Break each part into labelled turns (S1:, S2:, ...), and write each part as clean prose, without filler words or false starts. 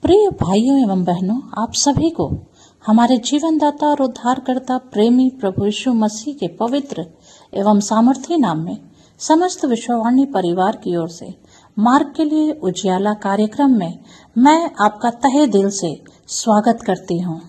S1: प्रिय भाइयों एवं बहनों, आप सभी को हमारे जीवनदाता और उद्धारकर्ता प्रेमी प्रभु यीशु मसीह के पवित्र एवं सामर्थी नाम में समस्त विश्ववाणी परिवार की ओर से मार्ग के लिए उजियाला कार्यक्रम में मैं आपका तहे दिल से स्वागत करती हूँ।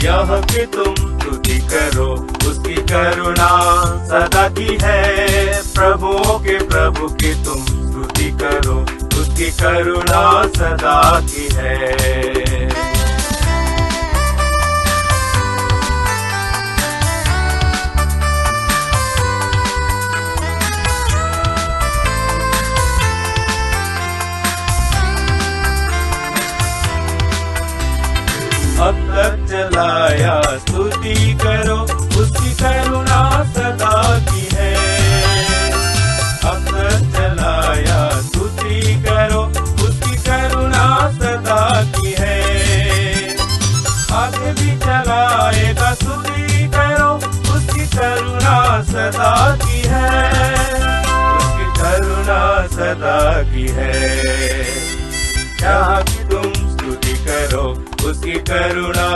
S2: यह कि तुम स्तुति करो, उसकी करुणा सदा की है। प्रभुओं के प्रभु की तुम स्तुति करो, उसकी करुणा सदा की है। अब तक चलाया स्तुति करो, उसकी करुणा सदा की है। अब तक चलाया स्तुति करो, उसकी करुणा सदा की है। आगे भी चलाएगा स्तुति करो, उसकी करुणा सदा की है। उसकी करुणा सदा की है। यहाँ की तुम स्तुति करो, उसकी करुणा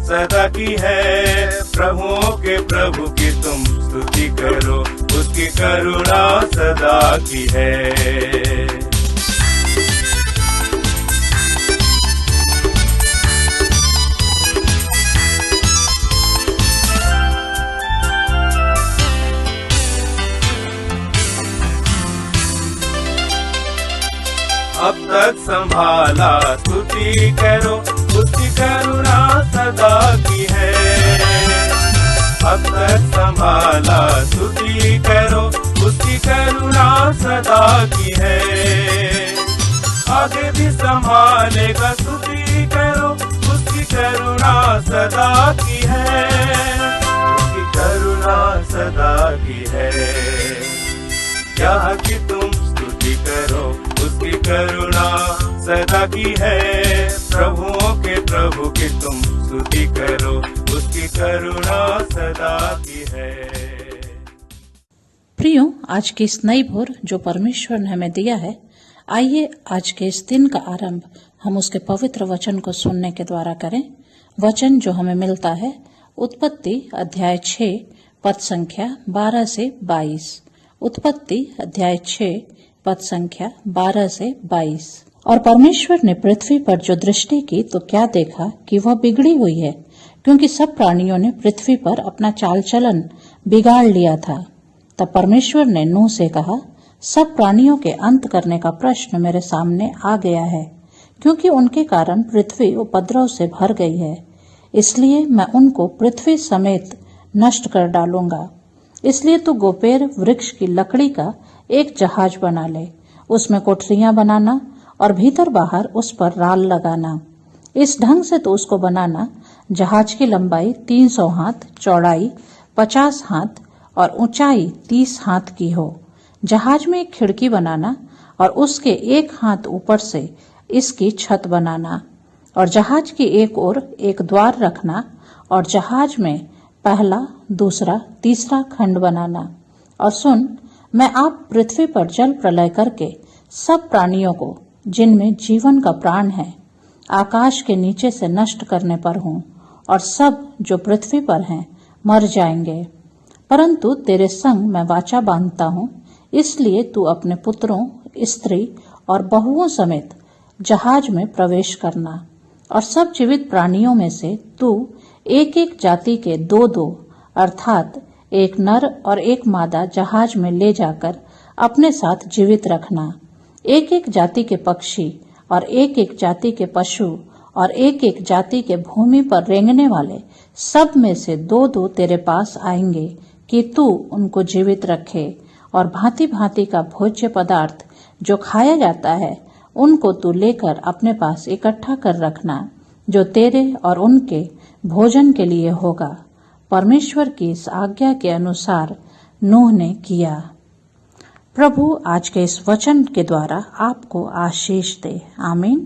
S2: सदा की है। प्रभुओं के प्रभु की तुम स्तुति करो, उसकी करुणा सदा की है। अब तक संभाला स्तुति करो, उसकी करुणा सदा की है। अब तक संभाला स्तुति करो, उसकी करुणा सदा की है। आगे भी संभालेगा स्तुति करो, उसकी करुणा सदा की है। उसकी करुणा सदा की है। यहाँ की तुम स्तुति करो, उसकी करुणा सदा की है। प्रभुओं के प्रभु की तुम स्तुति करो, उसकी करुणा सदा की है।
S1: प्रियो, आज की इस नई भोर जो परमेश्वर ने हमें दिया है, आइए आज के इस दिन का आरंभ हम उसके पवित्र वचन को सुनने के द्वारा करें। वचन जो हमें मिलता है उत्पत्ति अध्याय 6 पद संख्या 12 से 22। उत्पत्ति अध्याय 6 पद संख्या 12 से 22। और परमेश्वर ने पृथ्वी पर जो दृष्टि की तो क्या देखा कि वह बिगड़ी हुई है, क्योंकि सब प्राणियों ने पृथ्वी पर अपना चाल चलन बिगाड़ लिया था। तब परमेश्वर ने नूह से कहा, सब प्राणियों के अंत करने का प्रश्न मेरे सामने आ गया है, क्योंकि उनके कारण पृथ्वी उपद्रव से भर गई है। इसलिए मैं उनको पृथ्वी समेत नष्ट कर डालूंगा। इसलिए तू गोपेर वृक्ष की लकड़ी का एक जहाज बना ले, उसमें कोठरियां बनाना और भीतर बाहर उस पर राल लगाना। इस ढंग से तो उसको बनाना, जहाज की लंबाई 300 हाथ, चौड़ाई 50 हाथ और ऊंचाई 30 हाथ की हो। जहाज में एक खिड़की बनाना और उसके 1 हाथ ऊपर से इसकी छत बनाना, और जहाज की एक ओर एक द्वार रखना और जहाज में पहला, दूसरा, तीसरा खंड बनाना। और सुन, मैं आप पृथ्वी पर जल प्रलय करके सब प्राणियों को जिनमें जीवन का प्राण है आकाश के नीचे से नष्ट करने पर हूँ, और सब जो पृथ्वी पर हैं मर जाएंगे। परंतु तेरे संग मैं वाचा बांधता हूँ, इसलिए तू अपने पुत्रों, स्त्री और बहुओं समेत जहाज में प्रवेश करना, और सब जीवित प्राणियों में से तू एक एक जाति के 2-2 अर्थात एक नर और एक मादा जहाज में ले जाकर अपने साथ जीवित रखना। एक एक जाति के पक्षी और एक एक जाति के पशु और एक एक जाति के भूमि पर रेंगने वाले सब में से 2-2 तेरे पास आएंगे, कि तू उनको जीवित रखे। और भांति भांति का भोज्य पदार्थ जो खाया जाता है उनको तू लेकर अपने पास इकट्ठा कर रखना, जो तेरे और उनके भोजन के लिए होगा। परमेश्वर की इस आज्ञा के अनुसार नूह ने किया। प्रभु आज के इस वचन के द्वारा आपको आशीष दे। आमीन।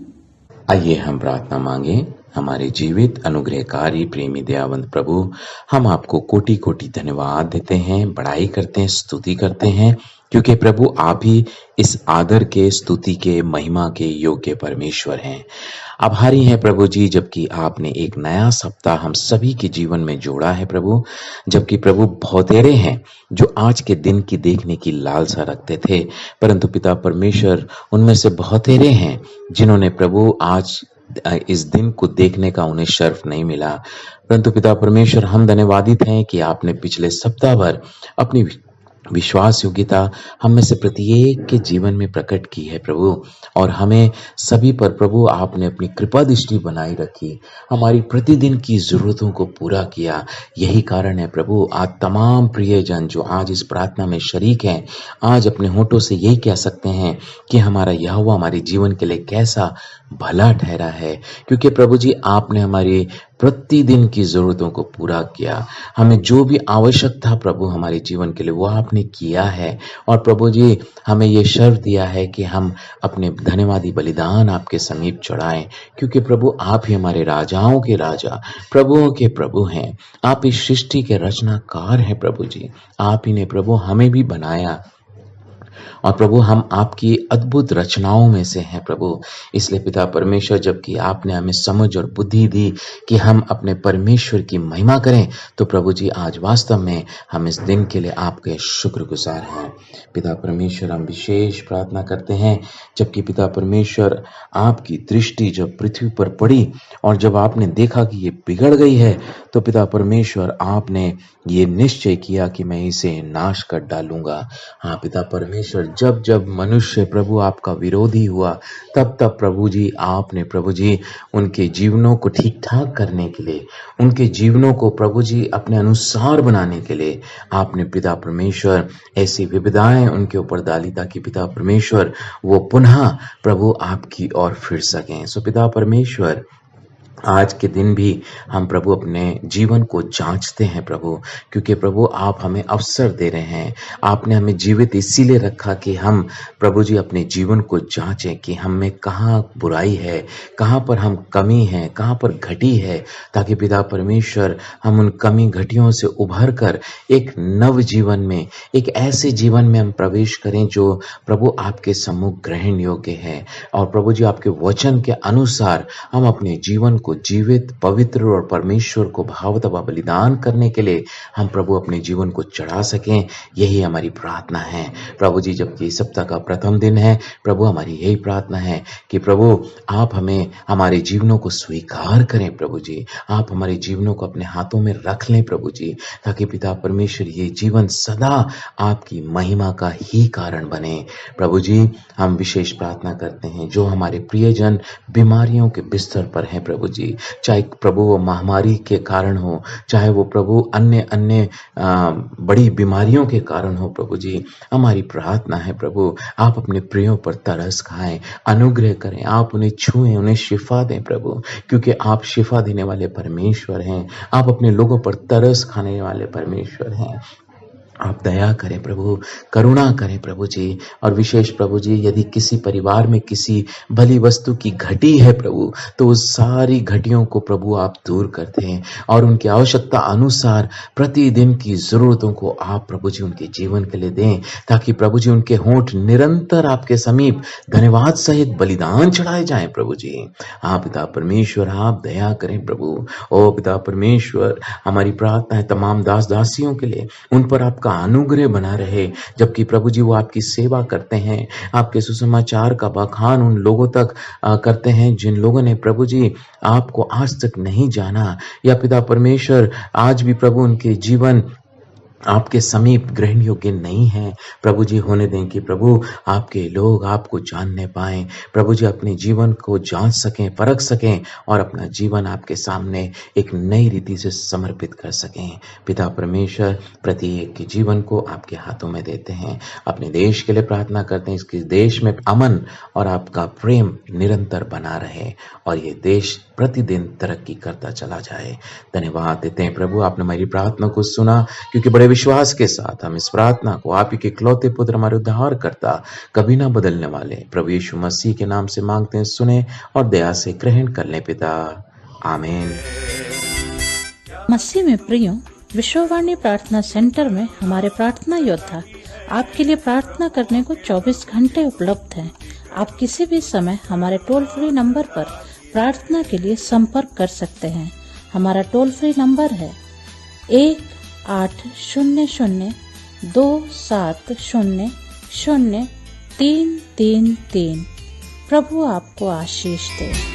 S3: आइए हम प्रार्थना मांगे। हमारे जीवित अनुग्रहकारी प्रेमी दयावंत प्रभु, हम आपको कोटि कोटि धन्यवाद देते हैं, बड़ाई करते हैं, स्तुति करते हैं, क्योंकि प्रभु आप ही इस आदर के, स्तुति के, महिमा के योग्य परमेश्वर हैं। आभारी हैं प्रभु जी, जबकि आपने एक नया सप्ताह हम सभी के जीवन में जोड़ा है प्रभु। जबकि प्रभु बहुतेरे हैं जो आज के दिन की देखने की लालसा रखते थे, परंतु पिता परमेश्वर उनमें से बहुतेरे हैं जिन्होंने प्रभु आज इस दिन को देखने का उन्हें शर्फ नहीं मिला। परंतु पिता परमेश्वर, हम धन्यवादित हैं कि आपने पिछले सप्ताह भर अपनी विश्वास योग्यता हम में से प्रत्येक के जीवन में प्रकट की है प्रभु, और हमें सभी पर प्रभु आपने अपनी कृपा दृष्टि बनाई रखी, हमारी प्रतिदिन की जरूरतों को पूरा किया। यही कारण है प्रभु, आज तमाम प्रियजन जो आज इस प्रार्थना में शरीक हैं, आज अपने होठों से यही कह सकते हैं कि हमारा यहोवा हमारे जीवन के लिए कैसा भला ठहरा है, क्योंकि प्रभु जी आपने हमारी प्रतिदिन की जरूरतों को पूरा किया। हमें जो भी आवश्यक था प्रभु हमारे जीवन के लिए वो आपने किया है, और प्रभु जी हमें ये शर्त दिया है कि हम अपने धन्यवादी बलिदान आपके समीप चढ़ाएं, क्योंकि प्रभु आप ही हमारे राजाओं के राजा, प्रभुओं के प्रभु हैं। आप इस सृष्टि के रचनाकार हैं प्रभु जी, आप ही ने प्रभु हमें भी बनाया, और प्रभु हम आपकी अद्भुत रचनाओं में से हैं प्रभु। इसलिए पिता परमेश्वर, जबकि आपने हमें समझ और बुद्धि दी कि हम अपने परमेश्वर की महिमा करें, तो प्रभु जी आज वास्तव में हम इस दिन के लिए आपके शुक्रगुजार हैं। पिता परमेश्वर, हम विशेष प्रार्थना करते हैं, जबकि पिता परमेश्वर आपकी दृष्टि जब पृथ्वी पर पड़ी और जब आपने देखा कि ये बिगड़ गई है, तो पिता परमेश्वर आपने ये निश्चय किया कि मैं इसे नाश कर डालूंगा। हाँ पिता परमेश्वर, जब जब मनुष्य प्रभु आपका विरोधी हुआ, तब तब प्रभु जी आपने प्रभु जी उनके जीवनों को ठीक ठाक करने के लिए, उनके जीवनों को प्रभु जी अपने अनुसार बनाने के लिए आपने पिता परमेश्वर ऐसी विविधाएं उनके ऊपर डाली, ताकि पिता परमेश्वर वो पुनः प्रभु आपकी ओर फिर सकें। सो पिता परमेश्वर, आज के दिन भी हम प्रभु अपने जीवन को जांचते हैं प्रभु, क्योंकि प्रभु आप हमें अवसर दे रहे हैं। आपने हमें जीवित इसीलिए रखा कि हम प्रभु जी अपने जीवन को जांचें कि हम में कहाँ बुराई है, कहाँ पर हम कमी है, कहाँ पर घटी है, ताकि पिता परमेश्वर हम उन कमी घटियों से उभर कर एक नव जीवन में, एक ऐसे जीवन में हम प्रवेश करें जो प्रभु आपके सम्मुख ग्रहण योग्य है। और प्रभु जी आपके वचन के अनुसार हम अपने जीवन को जीवित, पवित्र और परमेश्वर को भावतः बलिदान करने के लिए हम प्रभु अपने जीवन को चढ़ा सकें, यही हमारी प्रार्थना है प्रभु जी। जबकि इस सप्ताह का प्रथम दिन है प्रभु, हमारी यही प्रार्थना है कि प्रभु आप हमें हमारे जीवनों को स्वीकार करें प्रभु जी, आप हमारे जीवनों को अपने हाथों में रख लें प्रभु जी, ताकि पिता परमेश्वर ये जीवन सदा आपकी महिमा का ही कारण बने प्रभु जी। हम विशेष प्रार्थना करते हैं जो हमारे प्रियजन बीमारियों के बिस्तर पर हैं प्रभु जी, चाहे प्रभु वो महामारी के कारण हो, चाहे वो प्रभु अन्य अन्य बड़ी बीमारियों के कारण हो प्रभु जी, हमारी प्रार्थना है प्रभु आप अपने प्रियों पर तरस खाएं, अनुग्रह करें, आप उन्हें छुएं, उन्हें शिफा दें प्रभु, क्योंकि आप शिफा देने वाले परमेश्वर हैं, आप अपने लोगों पर तरस खाने वाले परमेश्वर हैं। आप दया करें प्रभु, करुणा करें प्रभु जी। और विशेष प्रभु जी, यदि किसी परिवार में किसी भली वस्तु की घटी है प्रभु, तो उस सारी घटियों को प्रभु आप दूर करते हैं और उनकी आवश्यकता अनुसार प्रतिदिन की जरूरतों को आप प्रभु जी उनके जीवन के लिए दें, ताकि प्रभु जी उनके होंठ निरंतर आपके समीप धन्यवाद सहित बलिदान चढ़ाए जाएं प्रभु जी। हाँ पिता परमेश्वर, आप दया करें प्रभु। ओ पिता परमेश्वर, हमारी प्रार्थना है तमाम दास दासियों के लिए, उन पर आप का अनुग्रह बना रहे, जबकि प्रभु जी वो आपकी सेवा करते हैं, आपके सुसमाचार का बखान उन लोगों तक करते हैं जिन लोगों ने प्रभु जी आपको आज तक नहीं जाना, या पिता परमेश्वर आज भी प्रभु उनके जीवन आपके समीप ग्रहण योग्य नहीं है प्रभु जी। होने दें कि प्रभु आपके लोग आपको जानने पाएं प्रभु जी, अपने जीवन को जांच सकें, परख सकें और अपना जीवन आपके सामने एक नई रीति से समर्पित कर सकें। पिता परमेश्वर, प्रत्येक के जीवन को आपके हाथों में देते हैं, अपने देश के लिए प्रार्थना करते हैं, इसके देश में अमन और आपका प्रेम निरंतर बना रहे और ये देश प्रतिदिन तरक्की करता चला जाए। धन्यवाद देते हैं प्रभु, आपने हमारी प्रार्थना को सुना, क्योंकि बड़े विश्वास के साथ हम इस प्रार्थना को आप ही के इकलौते पुत्र हमारे उद्धार करता कभी ना बदलने वाले प्रभु यीशु मसीह के नाम से मांगते हैं, सुने और दया से ग्रहण कर लें पिता, आमीन।
S1: मसीह में प्रियो, विश्ववाणी प्रार्थना सेंटर में हमारे प्रार्थना योद्धा आपके लिए प्रार्थना करने को 24 घंटे उपलब्ध हैं। आप किसी भी समय हमारे टोल फ्री नंबर पर प्रार्थना के लिए संपर्क कर सकते हैं। हमारा टोल फ्री नंबर है 1800-270-0333। प्रभु आपको आशीष दे।